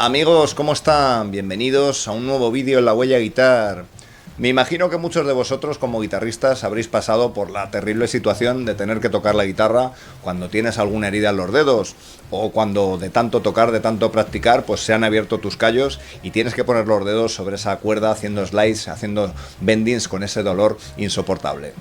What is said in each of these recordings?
Amigos, ¿cómo están? Bienvenidos a un nuevo vídeo en La Huella Guitar. Me imagino que muchos de vosotros como guitarristas habréis pasado por la terrible situación de tener que tocar la guitarra cuando tienes alguna herida en los dedos o cuando de tanto tocar, de tanto practicar, pues se han abierto tus callos y tienes que poner los dedos sobre esa cuerda haciendo slides, haciendo bendings con ese dolor insoportable.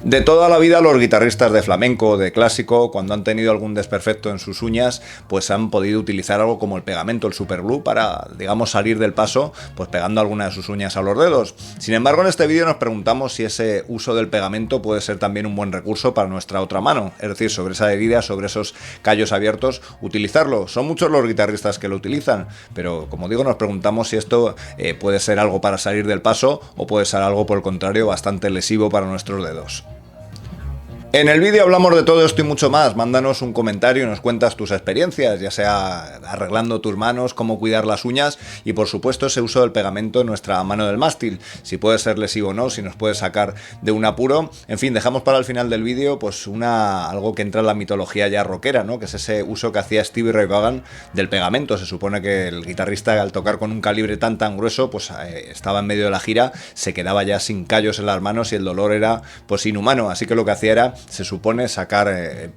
De toda la vida los guitarristas de flamenco o de clásico, cuando han tenido algún desperfecto en sus uñas, pues han podido utilizar algo como el pegamento, el superglue, para, digamos, salir del paso, pues pegando alguna de sus uñas a los dedos. Sin embargo, en este vídeo nos preguntamos si ese uso del pegamento puede ser también un buen recurso para nuestra otra mano, es decir, sobre esa herida, sobre esos callos abiertos, utilizarlo. Son muchos los guitarristas que lo utilizan, pero como digo, nos preguntamos si esto puede ser algo para salir del paso o puede ser algo, por el contrario, bastante lesivo para nuestros dedos. En el vídeo hablamos de todo esto y mucho más. Mándanos un comentario y nos cuentas tus experiencias, ya sea arreglando tus manos, cómo cuidar las uñas y por supuesto ese uso del pegamento en nuestra mano del mástil, si puede ser lesivo o no, si nos puede sacar de un apuro. En fin, dejamos para el final del vídeo pues algo que entra en la mitología ya rockera, ¿no? Que es ese uso que hacía Stevie Ray Vaughan del pegamento. Se supone que el guitarrista, al tocar con un calibre tan grueso, pues estaba en medio de la gira, se quedaba ya sin callos en las manos y el dolor era pues inhumano, así que lo que hacía era, se supone, sacar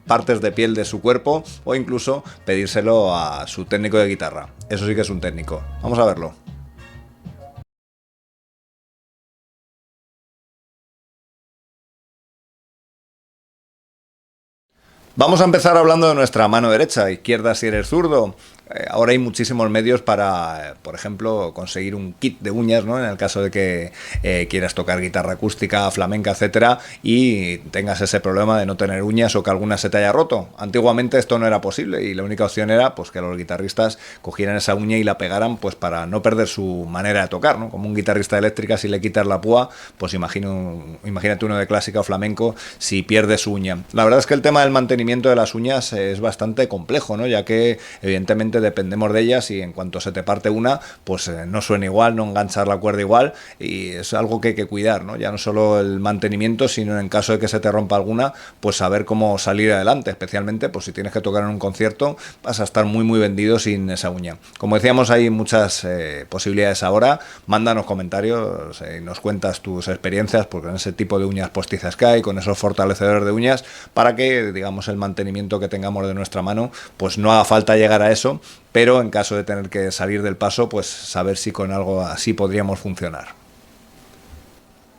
partes de piel de su cuerpo o incluso pedírselo a su técnico de guitarra. Eso sí que es un técnico. Vamos a verlo. Vamos a empezar hablando de nuestra mano derecha, izquierda si eres zurdo. Ahora hay muchísimos medios para, por ejemplo, conseguir un kit de uñas, ¿no? En el caso de que quieras tocar guitarra acústica, flamenca, etcétera, y tengas ese problema de no tener uñas o que alguna se te haya roto. Antiguamente esto no era posible y la única opción era pues que los guitarristas cogieran esa uña y la pegaran pues para no perder su manera de tocar, ¿no? Como un guitarrista eléctrica, si le quitas la púa, pues imagínate uno de clásica o flamenco si pierde su uña. La verdad es que el tema del mantenimiento de las uñas es bastante complejo, ¿no? Ya que evidentemente dependemos de ellas y en cuanto se te parte una, pues no suena igual, no enganchar la cuerda igual y es algo que hay que cuidar, ¿no? Ya no solo el mantenimiento, sino en caso de que se te rompa alguna, pues saber cómo salir adelante, especialmente pues si tienes que tocar en un concierto, vas a estar muy vendido sin esa uña. Como decíamos, hay muchas posibilidades ahora. Mándanos comentarios y nos cuentas tus experiencias porque en ese tipo de uñas postizas que hay, con esos fortalecedores de uñas, para que, digamos, el mantenimiento que tengamos de nuestra mano, pues no haga falta llegar a eso, pero en caso de tener que salir del paso, pues saber si con algo así podríamos funcionar.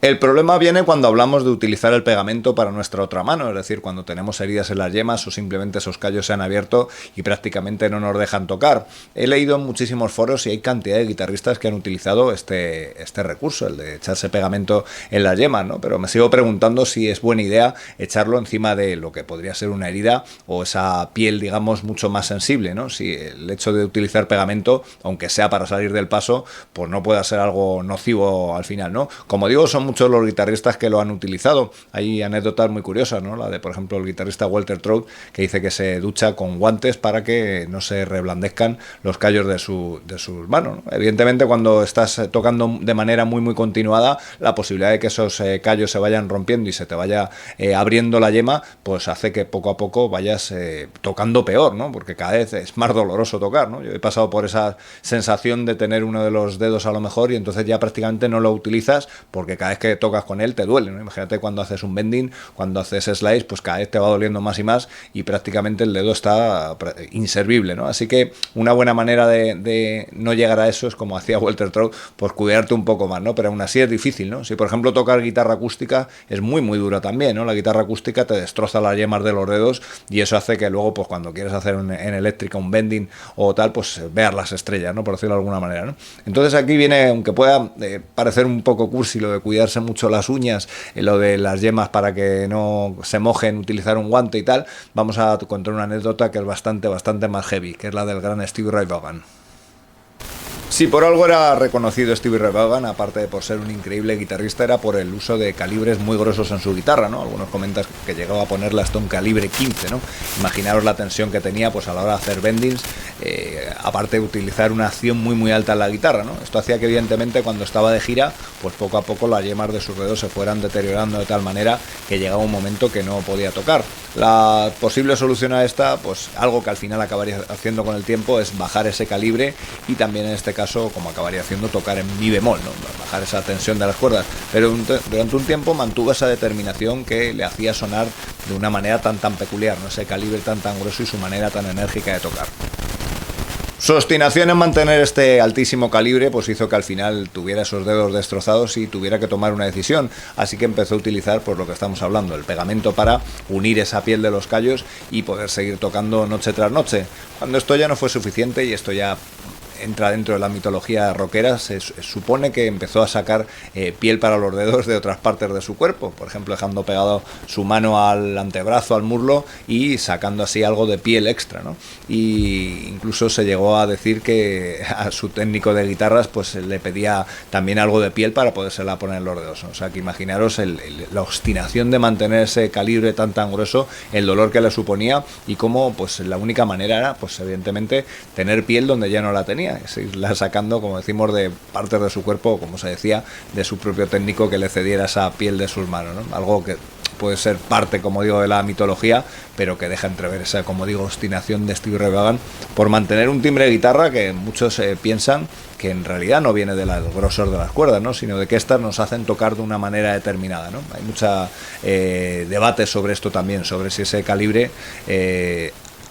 El problema viene cuando hablamos de utilizar el pegamento para nuestra otra mano, es decir, cuando tenemos heridas en las yemas o simplemente esos callos se han abierto y prácticamente no nos dejan tocar. He leído en muchísimos foros y hay cantidad de guitarristas que han utilizado este recurso, el de echarse pegamento en las yemas, ¿no? Pero me sigo preguntando si es buena idea echarlo encima de lo que podría ser una herida o esa piel, digamos, mucho más sensible, ¿no? Si el hecho de utilizar pegamento, aunque sea para salir del paso, pues no pueda ser algo nocivo al final, ¿no? Como digo, son muchos los guitarristas que lo han utilizado. Hay anécdotas muy curiosas, ¿no? La de, por ejemplo, el guitarrista Walter Trout, que dice que se ducha con guantes para que no se reblandezcan los callos de sus manos, ¿no? Evidentemente, cuando estás tocando de manera muy continuada, la posibilidad de que esos callos se vayan rompiendo y se te vaya abriendo la yema, pues hace que poco a poco vayas tocando peor, ¿no? Porque cada vez es más doloroso tocar, ¿no? Yo he pasado por esa sensación de tener uno de los dedos a lo mejor y entonces ya prácticamente no lo utilizas porque cada vez que tocas con él te duele, ¿no? Imagínate cuando haces un bending, cuando haces slice, pues cada vez te va doliendo más y más y prácticamente el dedo está inservible, ¿no? Así que una buena manera de no llegar a eso es como hacía Walter Trout, pues cuidarte un poco más, ¿no? Pero aún así es difícil, ¿no? Si por ejemplo tocar guitarra acústica es muy dura también, ¿no? La guitarra acústica te destroza las yemas de los dedos y eso hace que luego pues cuando quieres hacer en eléctrica un bending o tal, pues veas las estrellas, ¿no? Por decirlo de alguna manera, ¿no? Entonces aquí viene, aunque pueda parecer un poco cursi lo de cuidarse mucho las uñas, lo de las yemas para que no se mojen, utilizar un guante y tal, vamos a contar una anécdota que es bastante más heavy, que es la del gran Stevie Ray Vaughan. Si por algo era reconocido Stevie Ray Vaughan, aparte de por ser un increíble guitarrista, era por el uso de calibres muy gruesos en su guitarra, ¿no? Algunos comentan que llegaba a ponerla hasta un calibre 15, ¿no? Imaginaros la tensión que tenía pues a la hora de hacer bendings, aparte de utilizar una acción muy alta en la guitarra, ¿no? Esto hacía que evidentemente cuando estaba de gira, pues poco a poco las yemas de sus dedos se fueran deteriorando de tal manera que llegaba un momento que no podía tocar. La posible solución a esta, pues algo que al final acabaría haciendo con el tiempo, es bajar ese calibre y también en este caso, como acabaría haciendo, tocar en mi bemol, ¿no? Bajar esa tensión de las cuerdas, pero durante un tiempo mantuvo esa determinación que le hacía sonar de una manera tan peculiar, ¿no? Ese calibre tan grueso y su manera tan enérgica de tocar. Su obstinación en mantener este altísimo calibre pues hizo que al final tuviera esos dedos destrozados y tuviera que tomar una decisión, así que empezó a utilizar pues lo que estamos hablando, el pegamento para unir esa piel de los callos y poder seguir tocando noche tras noche. Cuando esto ya no fue suficiente y esto ya entra dentro de la mitología rockera, se supone que empezó a sacar piel para los dedos de otras partes de su cuerpo, por ejemplo dejando pegado su mano al antebrazo, al muslo y sacando así algo de piel extra, ¿no? Y incluso se llegó a decir que a su técnico de guitarras pues le pedía también algo de piel para podérsela poner en los dedos, ¿no? O sea que imaginaros la obstinación de mantener ese calibre tan grueso, el dolor que le suponía y cómo pues la única manera era pues evidentemente tener piel donde ya no la tenía, irla sacando, como decimos, de partes de su cuerpo, como se decía, de su propio técnico que le cediera esa piel de sus manos, ¿no? Algo que puede ser parte, como digo, de la mitología, pero que deja entrever esa, como digo, obstinación de Stevie Ray Vaughan por mantener un timbre de guitarra que muchos piensan que en realidad no viene del grosor de las cuerdas, ¿no? Sino de que estas nos hacen tocar de una manera determinada, ¿no? Hay mucha debate sobre esto también, sobre si ese calibre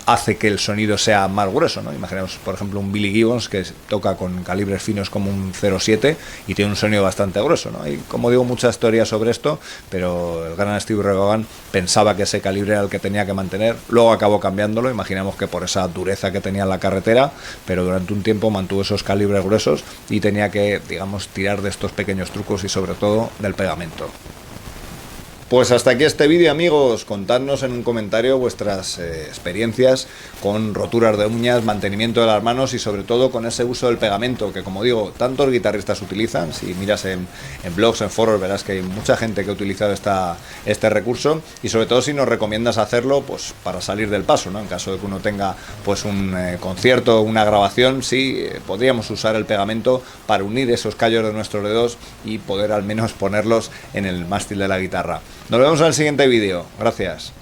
hace que el sonido sea más grueso, ¿no? Imaginemos, por ejemplo, un Billy Gibbons que toca con calibres finos como un 0,7 y tiene un sonido bastante grueso, ¿no? Hay, como digo, muchas teorías sobre esto, pero el gran Stevie Ray Vaughan pensaba que ese calibre era el que tenía que mantener, luego acabó cambiándolo, imaginamos que por esa dureza que tenía en la carretera, pero durante un tiempo mantuvo esos calibres gruesos y tenía que, digamos, tirar de estos pequeños trucos y sobre todo del pegamento. Pues hasta aquí este vídeo, amigos. Contadnos en un comentario vuestras experiencias con roturas de uñas, mantenimiento de las manos y sobre todo con ese uso del pegamento que, como digo, tantos guitarristas utilizan. Si miras en blogs, en foros, verás que hay mucha gente que ha utilizado este recurso y sobre todo si nos recomiendas hacerlo pues para salir del paso, ¿no? En caso de que uno tenga pues un concierto, una grabación, sí, podríamos usar el pegamento para unir esos callos de nuestros dedos y poder al menos ponerlos en el mástil de la guitarra. Nos vemos en el siguiente vídeo. Gracias.